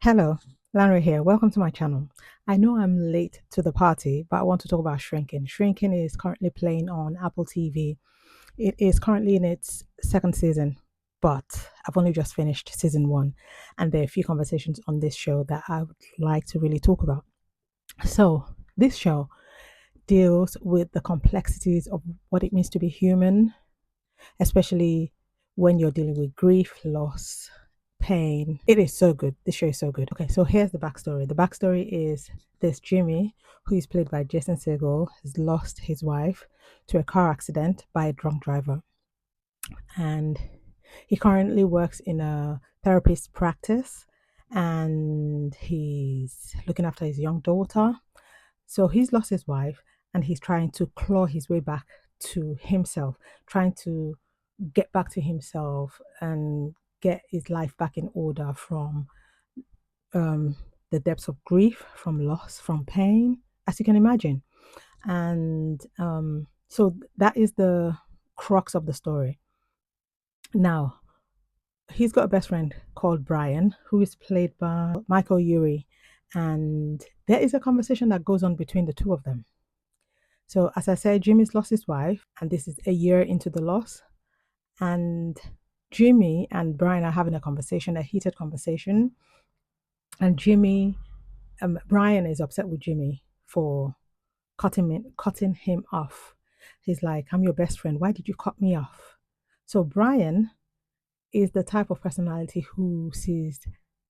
Hello, Lanre here. Welcome to my channel. I know I'm late to the party, but I want to talk about Shrinking. Shrinking is currently playing on Apple TV. It is currently in its second season, but I've only just finished season one, and there are a few conversations on this show that I would like to really talk about. So, this show deals with the complexities of what it means to be human, especially when you're dealing with grief, loss, pain. It is so good. This show is so good. Okay, so here's the backstory. The backstory is this Jimmy, who is played by Jason Segel, has lost his wife to a car accident by a drunk driver. And he currently works in a therapist practice and he's looking after his young daughter. So he's lost his wife and he's trying to claw his way back to himself, trying to get back to himself and get his life back in order from um, the depths of grief, from loss, from pain, as you can imagine. And so that is the crux of the story. Now, he's got a best friend called Brian, who is played by Michael Yuri. And there is a conversation that goes on between the two of them. So, as I said, Jimmy's lost his wife, and this is a year into the loss. And Jimmy and Brian are having a conversation, a heated conversation. And Brian is upset with Jimmy for cutting him off. He's like, "I'm your best friend. Why did you cut me off?" So Brian is the type of personality who sees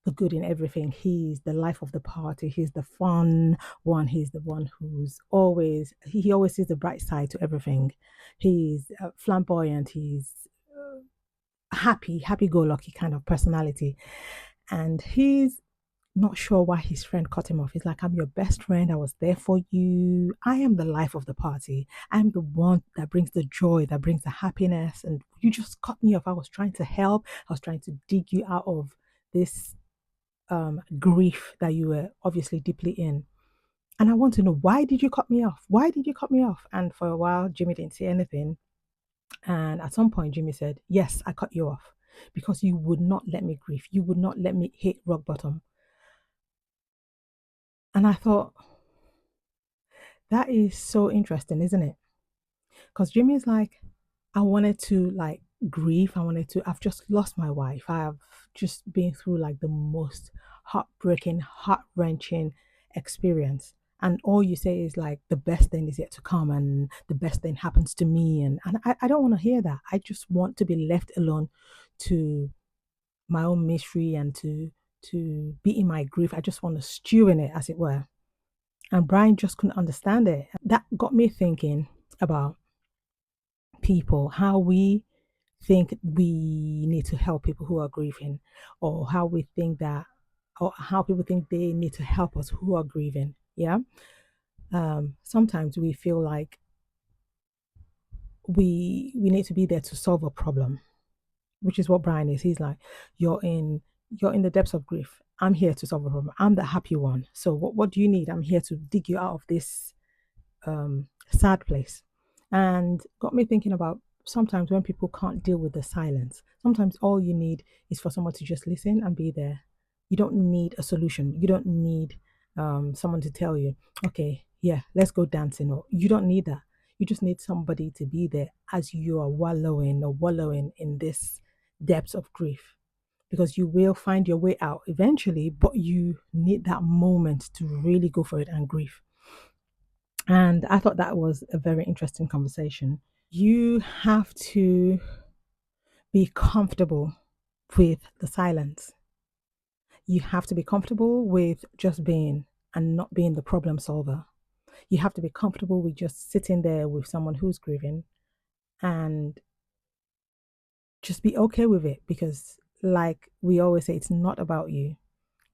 the good in everything. He's the life of the party. He's the fun one. He's the one who's always he always sees the bright side to everything. He's flamboyant. He's happy-go-lucky kind of personality, and he's not sure why his friend cut him off. He's like, "I'm your best friend. I was there for you. I am the life of the party. I'm the one that brings the joy, that brings the happiness. And you just cut me off. I was trying to help. I was trying to dig you out of this grief that you were obviously deeply in. And I want to know, why did you cut me off? Why did you cut me off?" And for a while, Jimmy didn't say anything. And at some point, Jimmy said, "Yes, I cut you off because you would not let me grieve. You would not let me hit rock bottom." And I thought, that is so interesting, isn't it? Because Jimmy's like, "I wanted to like grieve. I've just lost my wife. I've just been through like the most heartbreaking, heart wrenching experience. And all you say is like, the best thing is yet to come and the best thing happens to me. And I don't want to hear that. I just want to be left alone to my own misery and to be in my grief. I just want to stew in it, as it were." And Brian just couldn't understand it. That got me thinking about people, how we think we need to help people who are grieving, or how we think that, or how people think they need to help us who are grieving. Yeah. Sometimes we feel like we need to be there to solve a problem, which is what Brian is. He's like, you're in the depths of grief. I'm here to solve a problem. I'm the happy one. So what do you need? I'm here to dig you out of this sad place. And got me thinking about sometimes when people can't deal with the silence, sometimes all you need is for someone to just listen and be there. You don't need a solution. You don't need someone to tell you, "Okay, yeah, let's go dancing." Or you don't need that. You just need somebody to be there as you are wallowing in this depths of grief, because you will find your way out eventually, but you need that moment to really go for it and grieve. And I thought that was a very interesting conversation. You have to be comfortable with the silence. You have to be comfortable with just being and not being the problem solver. You have to be comfortable with just sitting there with someone who's grieving and just be okay with it, because, like we always say, it's not about you,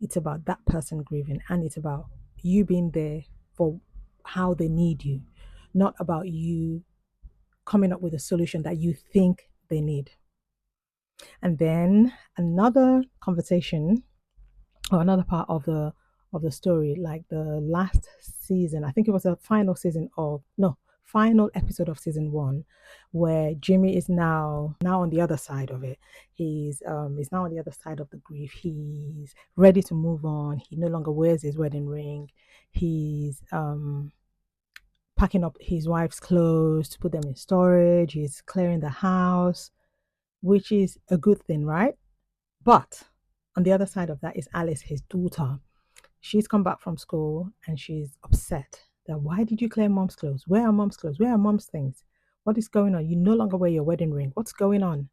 it's about that person grieving, and it's about you being there for how they need you, not about you coming up with a solution that you think they need. And then another conversation, or another part of the story, like the last season, I think it was the final season of no final episode of season 1, where Jimmy is now on the other side of it. He's now on the other side of the grief. He's ready to move on. He no longer wears his wedding ring. He's packing up his wife's clothes to put them in storage. He's clearing the house, which is a good thing, right? But on the other side of that is Alice, his daughter. She's come back from school and she's upset that why did you clear mom's clothes? Where are mom's clothes? Where are mom's things? What is going on? You no longer wear your wedding ring. What's going on?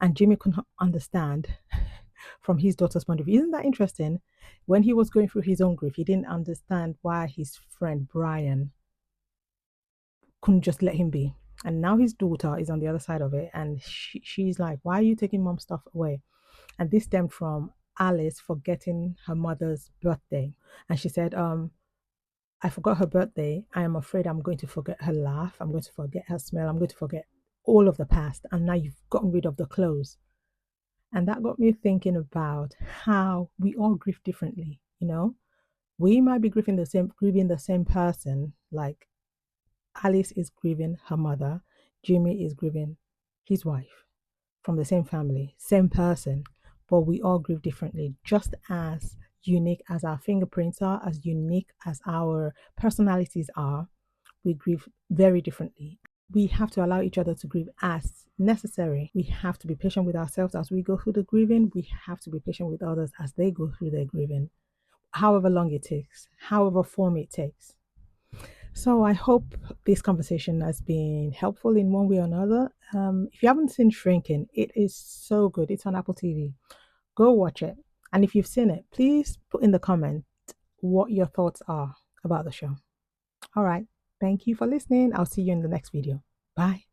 And Jimmy couldn't understand from his daughter's point of view. Isn't that interesting? When he was going through his own grief, he didn't understand why his friend Brian couldn't just let him be. And now his daughter is on the other side of it, and she's like, why are you taking mom's stuff away? And this stemmed from Alice forgetting her mother's birthday. And she said, I forgot her birthday. I am afraid I'm going to forget her laugh. I'm going to forget her smell. I'm going to forget all of the past. And now you've gotten rid of the clothes. And that got me thinking about how we all grieve differently. We might be grieving the same person. Like Alice is grieving her mother. Jimmy is grieving his wife, from the same family, same person, but we all grieve differently. Just as unique as our fingerprints are, as unique as our personalities are, we grieve very differently. We have to allow each other to grieve as necessary. We have to be patient with ourselves as we go through the grieving. We have to be patient with others as they go through their grieving, however long it takes, however form it takes. So I hope this conversation has been helpful in one way or another. If you haven't seen Shrinking, it is so good. It's on Apple TV. Go watch it. And if you've seen it, please put in the comment what your thoughts are about the show. All right. Thank you for listening. I'll see you in the next video. Bye.